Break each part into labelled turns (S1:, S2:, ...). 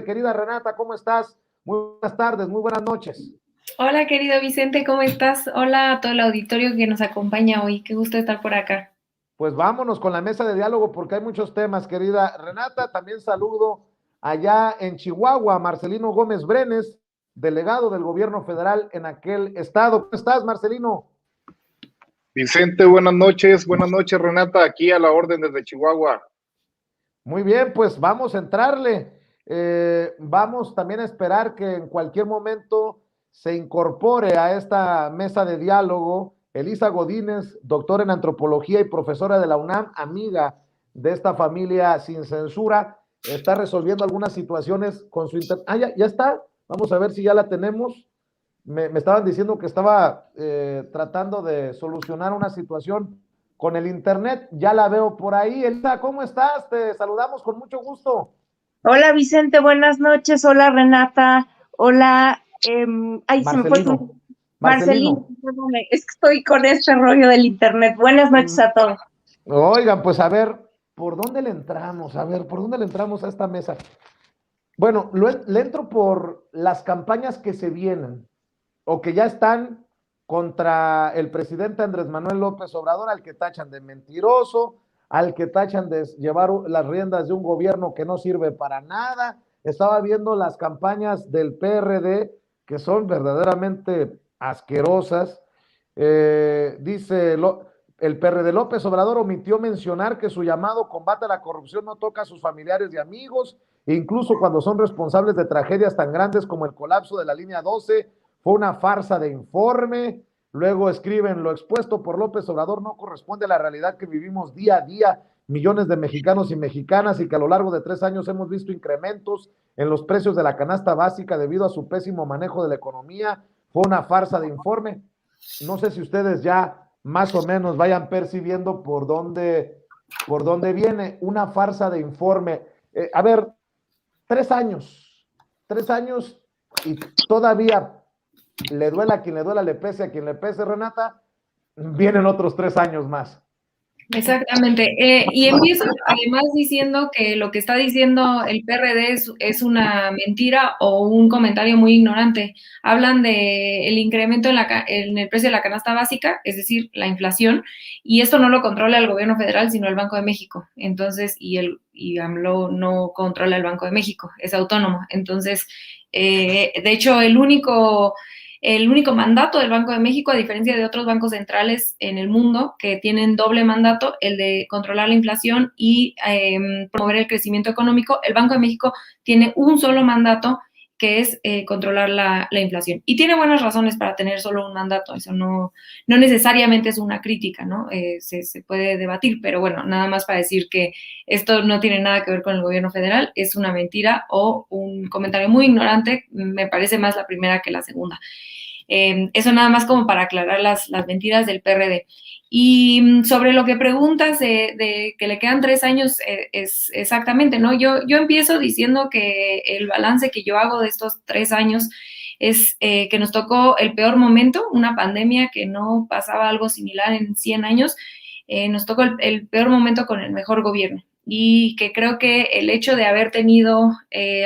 S1: tarde, querida Renata, ¿cómo estás? Muy buenas tardes, muy buenas noches.
S2: Hola, querido Vicente, ¿cómo estás? Hola a todo el auditorio que nos acompaña hoy. Qué gusto estar por acá.
S1: Pues vámonos con la mesa de diálogo porque hay muchos temas, querida Renata. También saludo allá en Chihuahua a Marcelino Gómez Brenes, delegado del gobierno federal en aquel estado. ¿Cómo estás, Marcelino?
S3: Vicente, buenas noches Renata, aquí a la orden desde Chihuahua.
S1: Muy bien, pues vamos a entrarle. Vamos también a esperar que en cualquier momento se incorpore a esta mesa de diálogo Elisa Godínez, doctora en antropología y profesora de la UNAM, amiga de esta familia sin censura. Está resolviendo algunas situaciones con su internet. Ya está. Vamos a ver si ya la tenemos. Me estaban diciendo que estaba tratando de solucionar una situación con el internet. Ya la veo por ahí. Elisa, ¿cómo estás? Te saludamos con mucho gusto.
S4: Hola Vicente, buenas noches. Hola Renata. Hola, ay, se me fue
S1: Marcelino,
S4: tu
S1: Marcelino.
S4: Marcelino, perdóname, es que estoy con este rollo del internet. Buenas noches a todos.
S1: Oigan, pues a ver, ¿por dónde le entramos? A ver, ¿por dónde le entramos a esta mesa? Bueno, le entro por las campañas que se vienen o que ya están contra el presidente Andrés Manuel López Obrador, al que tachan de mentiroso, al que tachan de llevar las riendas de un gobierno que no sirve para nada. Estaba viendo las campañas del PRD que son verdaderamente asquerosas. Dice el PRD López Obrador omitió mencionar que su llamado combate a la corrupción no toca a sus familiares y amigos, incluso cuando son responsables de tragedias tan grandes como el colapso de la línea 12, fue una farsa de informe. Luego escriben, lo expuesto por López Obrador no corresponde a la realidad que vivimos día a día, millones de mexicanos y mexicanas, y que a lo largo de 3 años hemos visto incrementos en los precios de la canasta básica debido a su pésimo manejo de la economía. Fue una farsa de informe. No sé si ustedes ya más o menos vayan percibiendo por dónde viene una farsa de informe. A ver, 3 años, 3 años y todavía le duela a quien le duela, le pese a quien le pese, Renata, vienen otros 3 años más.
S2: Exactamente. Y empiezo además diciendo que lo que está diciendo el PRD es una mentira o un comentario muy ignorante. Hablan de el incremento en el precio de la canasta básica, es decir, la inflación, y esto no lo controla el gobierno federal, sino el Banco de México. Entonces, y AMLO no controla el Banco de México, es autónomo. Entonces, de hecho, el único mandato del Banco de México, a diferencia de otros bancos centrales en el mundo que tienen doble mandato, el de controlar la inflación y promover el crecimiento económico, el Banco de México tiene un solo mandato que es controlar la inflación. Y tiene buenas razones para tener solo un mandato, eso no necesariamente es una crítica, ¿no? Se puede debatir, pero bueno, nada más para decir que esto no tiene nada que ver con el gobierno federal, es una mentira o un comentario muy ignorante, me parece más la primera que la segunda. Eso nada más como para aclarar las mentiras del PRD. Y sobre lo que preguntas de que le quedan 3 años, es exactamente, ¿no? Yo empiezo diciendo que el balance que yo hago de estos 3 años es que nos tocó el peor momento, una pandemia que no pasaba algo similar en 100 años, nos tocó el peor momento con el mejor gobierno. Y que creo que el hecho de haber tenido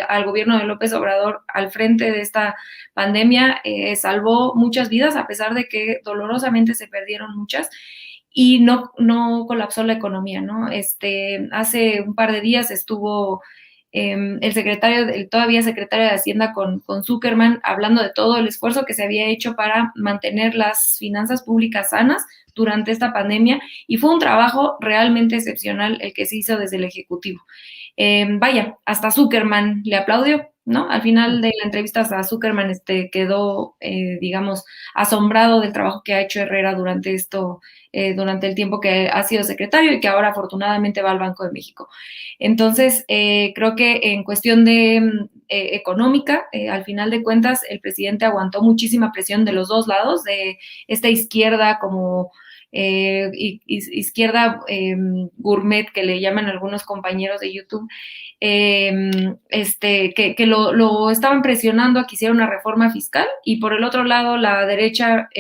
S2: al gobierno de López Obrador al frente de esta pandemia salvó muchas vidas, a pesar de que dolorosamente se perdieron muchas y no colapsó la economía, ¿no? Hace un par de días estuvo el todavía secretario de Hacienda con Zuckerman hablando de todo el esfuerzo que se había hecho para mantener las finanzas públicas sanas durante esta pandemia y fue un trabajo realmente excepcional el que se hizo desde el Ejecutivo. Vaya, hasta Zuckerman le aplaudió, ¿no? Al final de la entrevista hasta Zuckerman quedó, digamos, asombrado del trabajo que ha hecho Herrera durante el tiempo que ha sido secretario y que ahora afortunadamente va al Banco de México. Entonces, creo que en cuestión de económica, al final de cuentas, el presidente aguantó muchísima presión de los dos lados, de esta izquierda como izquierda gourmet, que le llaman algunos compañeros de YouTube, que lo estaban presionando a que hiciera una reforma fiscal, y por el otro lado la derecha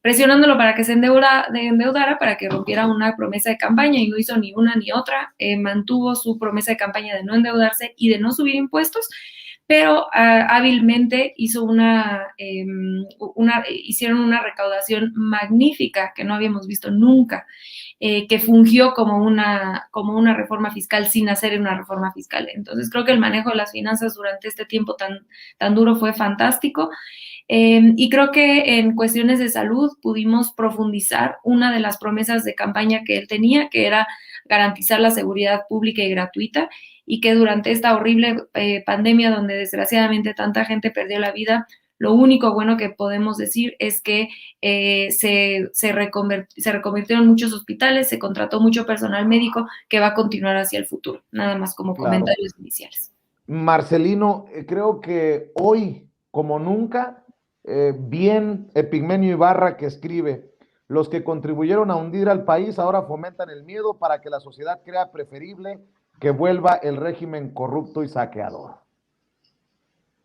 S2: presionándolo para que se endeudara, para que rompiera una promesa de campaña, y no hizo ni una ni otra. Mantuvo su promesa de campaña de no endeudarse y de no subir impuestos, pero hábilmente hicieron una recaudación magnífica que no habíamos visto nunca, que fungió como una reforma fiscal sin hacer una reforma fiscal. Entonces creo que el manejo de las finanzas durante este tiempo tan duro fue fantástico. Y creo que en cuestiones de salud pudimos profundizar una de las promesas de campaña que él tenía, que era garantizar la seguridad pública y gratuita, y que durante esta horrible pandemia, donde desgraciadamente tanta gente perdió la vida, lo único bueno que podemos decir es que se reconvirtieron muchos hospitales, se contrató mucho personal médico que va a continuar hacia el futuro. Nada más como comentarios iniciales.
S1: Marcelino, creo que hoy, como nunca, bien Epigmenio Ibarra, que escribe: los que contribuyeron a hundir al país ahora fomentan el miedo para que la sociedad crea preferible que vuelva el régimen corrupto y saqueador.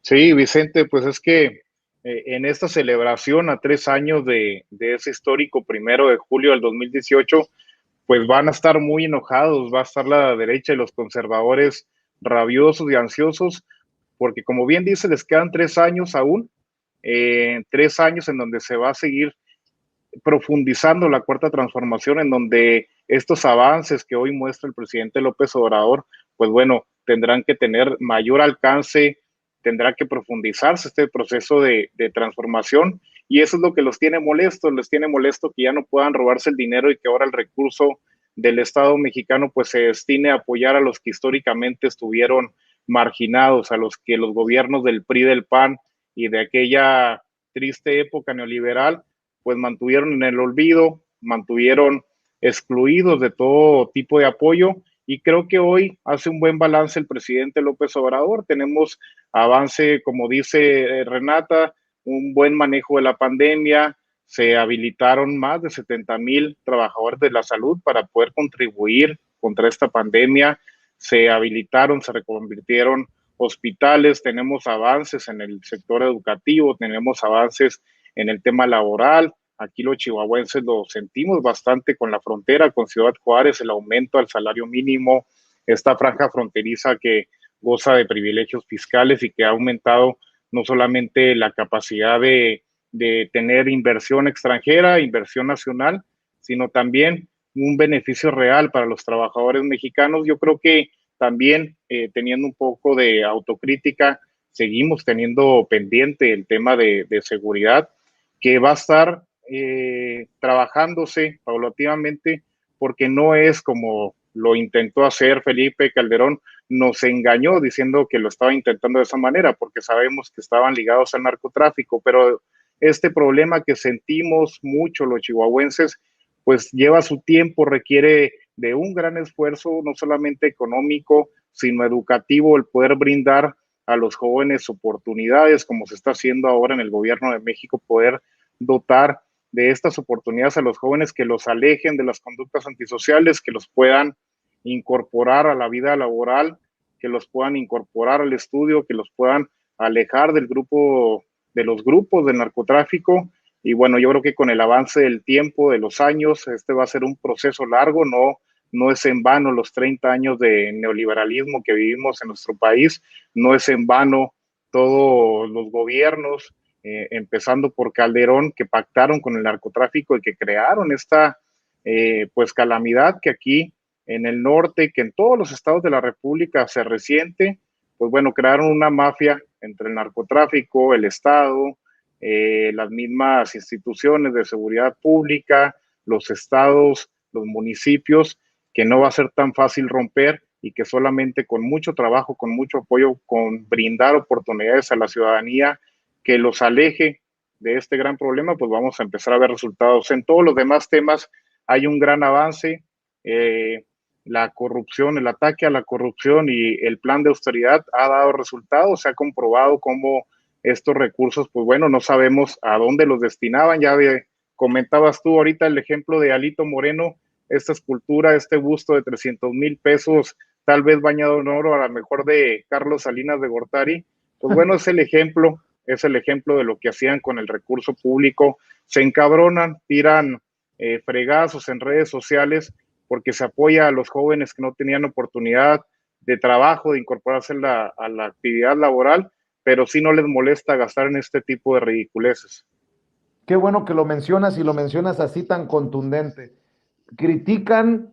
S3: Sí, Vicente, pues es que en esta celebración a 3 años de ese histórico 1 de julio del 2018, pues van a estar muy enojados, va a estar la derecha y los conservadores rabiosos y ansiosos, porque como bien dice, les quedan 3 años aún, 3 años en donde se va a seguir profundizando la cuarta transformación, en donde estos avances que hoy muestra el presidente López Obrador, pues bueno, tendrán que tener mayor alcance, tendrá que profundizarse este proceso de transformación, y eso es lo que los tiene molestos, les tiene molesto que ya no puedan robarse el dinero y que ahora el recurso del Estado mexicano pues se destine a apoyar a los que históricamente estuvieron marginados, a los que los gobiernos del PRI, del PAN y de aquella triste época neoliberal pues mantuvieron en el olvido, mantuvieron excluidos de todo tipo de apoyo, y creo que hoy hace un buen balance el presidente López Obrador. Tenemos avance, como dice Renata, un buen manejo de la pandemia, se habilitaron más de 70,000 trabajadores de la salud para poder contribuir contra esta pandemia, se habilitaron, se reconvirtieron hospitales, tenemos avances en el sector educativo, tenemos avances en el tema laboral. Aquí los chihuahuenses lo sentimos bastante con la frontera, con Ciudad Juárez, el aumento al salario mínimo, esta franja fronteriza que goza de privilegios fiscales y que ha aumentado no solamente la capacidad de tener inversión extranjera, inversión nacional, sino también un beneficio real para los trabajadores mexicanos. Yo creo que también teniendo un poco de autocrítica, seguimos teniendo pendiente el tema de seguridad, que va a estar trabajándose paulatinamente, porque no es como lo intentó hacer Felipe Calderón, nos engañó diciendo que lo estaba intentando de esa manera, porque sabemos que estaban ligados al narcotráfico, pero este problema que sentimos mucho los chihuahuenses, pues lleva su tiempo, requiere de un gran esfuerzo, no solamente económico, sino educativo, el poder brindar a los jóvenes oportunidades, como se está haciendo ahora en el gobierno de México, poder dotar de estas oportunidades a los jóvenes, que los alejen de las conductas antisociales, que los puedan incorporar a la vida laboral, que los puedan incorporar al estudio, que los puedan alejar del grupo, de los grupos del narcotráfico. Y bueno, yo creo que con el avance del tiempo, de los años, este va a ser un proceso largo, no es en vano los 30 años de neoliberalismo que vivimos en nuestro país, no es en vano todos los gobiernos, empezando por Calderón, que pactaron con el narcotráfico y que crearon esta pues calamidad que aquí en el norte, que en todos los estados de la República se resiente. Pues bueno, crearon una mafia entre el narcotráfico, el Estado, las mismas instituciones de seguridad pública, los estados, los municipios, que no va a ser tan fácil romper, y que solamente con mucho trabajo, con mucho apoyo, con brindar oportunidades a la ciudadanía que los aleje de este gran problema, pues vamos a empezar a ver resultados. En todos los demás temas hay un gran avance. La corrupción, el ataque a la corrupción y el plan de austeridad ha dado resultados. Se ha comprobado cómo estos recursos, pues bueno, no sabemos a dónde los destinaban. Ya comentabas tú ahorita el ejemplo de Alito Moreno, esta escultura, este busto de 300,000 pesos, tal vez bañado en oro, a lo mejor de Carlos Salinas de Gortari. Pues bueno, es el ejemplo de lo que hacían con el recurso público. Se encabronan, tiran fregazos en redes sociales porque se apoya a los jóvenes que no tenían oportunidad de trabajo, de incorporarse a la actividad laboral, pero sí no les molesta gastar en este tipo de ridiculeces.
S1: Qué bueno que lo mencionas y lo mencionas así tan contundente. Critican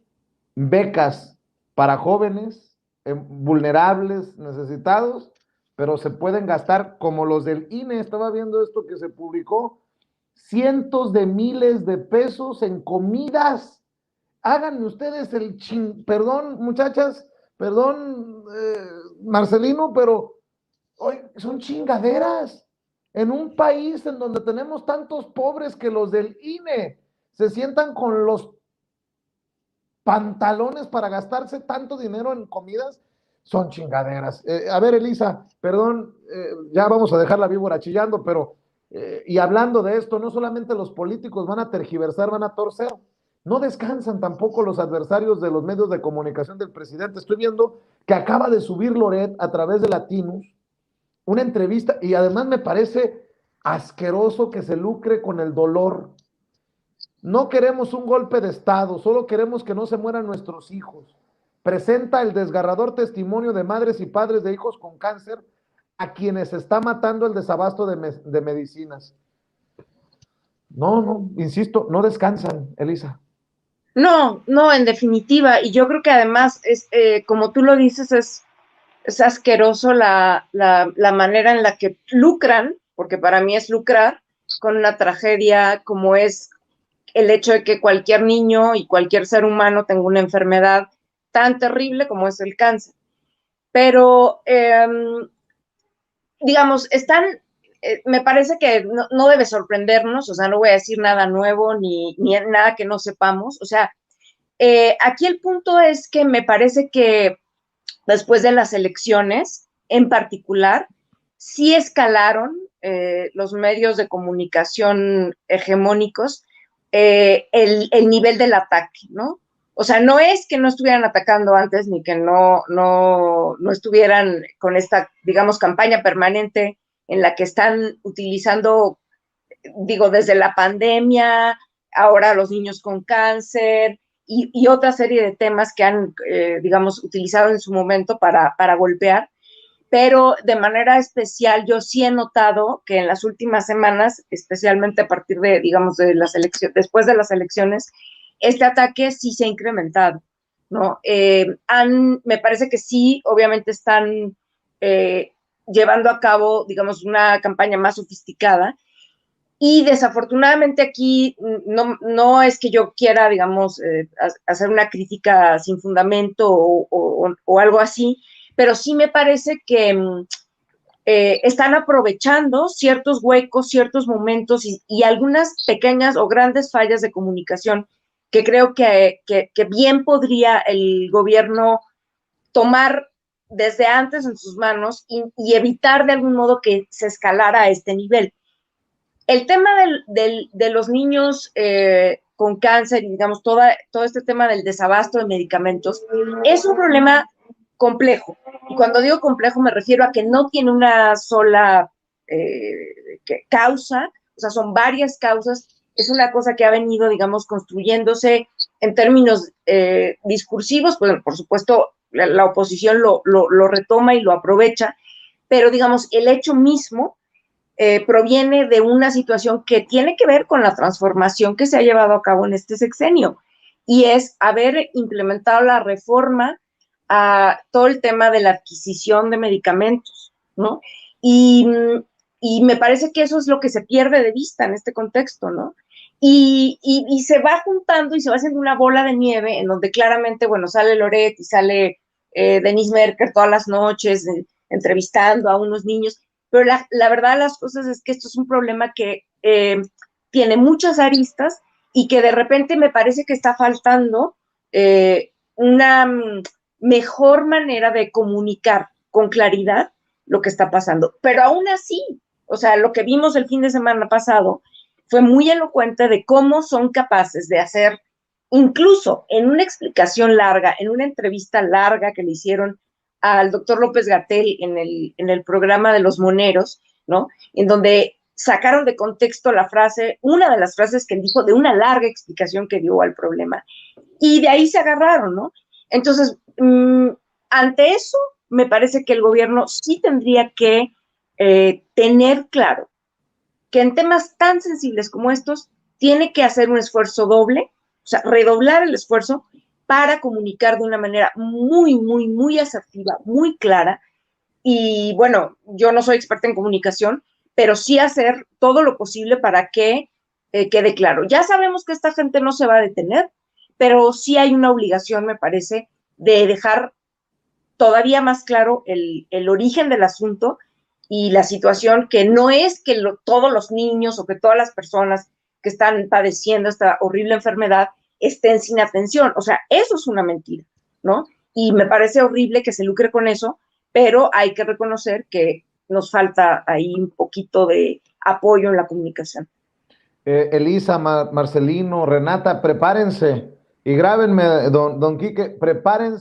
S1: becas para jóvenes vulnerables, necesitados, pero se pueden gastar como los del INE. Estaba viendo esto que se publicó, cientos de miles de pesos en comidas. Háganme ustedes el perdón, muchachas, perdón, Marcelino, pero hoy son chingaderas. En un país en donde tenemos tantos pobres que los del INE se sientan con los pantalones para gastarse tanto dinero en comidas, son chingaderas. A ver, Elisa, perdón, ya vamos a dejar la víbora chillando, pero, y hablando de esto, no solamente los políticos van a tergiversar, van a torcer, no descansan tampoco los adversarios de los medios de comunicación del presidente. Estoy viendo que acaba de subir Loret a través de Latinus una entrevista, y además me parece asqueroso que se lucre con el dolor. No queremos un golpe de Estado, solo queremos que no se mueran nuestros hijos. Presenta el desgarrador testimonio de madres y padres de hijos con cáncer a quienes está matando el desabasto de medicinas. No, insisto, no descansan, Elisa.
S4: No, en definitiva, y yo creo que además, como tú lo dices, es asqueroso la manera en la que lucran, porque para mí es lucrar, con una tragedia como es el hecho de que cualquier niño y cualquier ser humano tenga una enfermedad tan terrible como es el cáncer. Pero, digamos, me parece que no debe sorprendernos, o sea, no voy a decir nada nuevo ni nada que no sepamos, o sea, aquí el punto es que me parece que después de las elecciones, en particular, sí escalaron los medios de comunicación hegemónicos el nivel del ataque, ¿no? O sea, no es que no estuvieran atacando antes ni que no estuvieran con esta, digamos, campaña permanente en la que están utilizando, digo, desde la pandemia, ahora los niños con cáncer y otra serie de temas que han, digamos, utilizado en su momento para golpear. Pero de manera especial yo sí he notado que en las últimas semanas, especialmente a partir de, digamos, de las elecciones, después de las elecciones, este ataque sí se ha incrementado, ¿no? Me parece que sí, obviamente están llevando a cabo, digamos, una campaña más sofisticada, y desafortunadamente aquí no es que yo quiera, digamos, hacer una crítica sin fundamento o algo así, pero sí me parece que están aprovechando ciertos huecos, ciertos momentos y algunas pequeñas o grandes fallas de comunicación que creo que bien podría el gobierno tomar desde antes en sus manos y evitar de algún modo que se escalara a este nivel. El tema de los niños con cáncer y, digamos, todo este tema del desabasto de medicamentos es un problema complejo. Y cuando digo complejo me refiero a que no tiene una sola causa, o sea, son varias causas. Es una cosa que ha venido, digamos, construyéndose en términos discursivos, pues por supuesto la oposición lo retoma y lo aprovecha, pero digamos, el hecho mismo proviene de una situación que tiene que ver con la transformación que se ha llevado a cabo en este sexenio, y es haber implementado la reforma a todo el tema de la adquisición de medicamentos, ¿no? Y me parece que eso es lo que se pierde de vista en este contexto, ¿no? Y se va juntando y se va haciendo una bola de nieve en donde claramente, bueno, sale Loret y sale Denise Merker todas las noches entrevistando a unos niños, pero la verdad de las cosas es que esto es un problema que tiene muchas aristas y que de repente me parece que está faltando una mejor manera de comunicar con claridad lo que está pasando. Pero aún así, o sea, lo que vimos el fin de semana pasado fue muy elocuente de cómo son capaces de hacer, incluso en una explicación larga, en una entrevista larga que le hicieron al doctor López-Gatell en el programa de Los Moneros, ¿no? En donde sacaron de contexto la frase, una de las frases que él dijo de una larga explicación que dio al problema. Y de ahí se agarraron, ¿no? Entonces, ante eso, me parece que el gobierno sí tendría que tener claro que en temas tan sensibles como estos, tiene que hacer un esfuerzo doble, o sea, redoblar el esfuerzo para comunicar de una manera muy, muy, muy asertiva, muy clara. Y bueno, yo no soy experta en comunicación, pero sí hacer todo lo posible para que quede claro. Ya sabemos que esta gente no se va a detener, pero sí hay una obligación, me parece, de dejar todavía más claro el origen del asunto y la situación, que no es que todos los niños o que todas las personas que están padeciendo esta horrible enfermedad estén sin atención. O sea, eso es una mentira, ¿no? Y me parece horrible que se lucre con eso, pero hay que reconocer que nos falta ahí un poquito de apoyo en la comunicación.
S1: Elisa, Marcelino, Renata, prepárense y grábenme, don Quique, prepárense.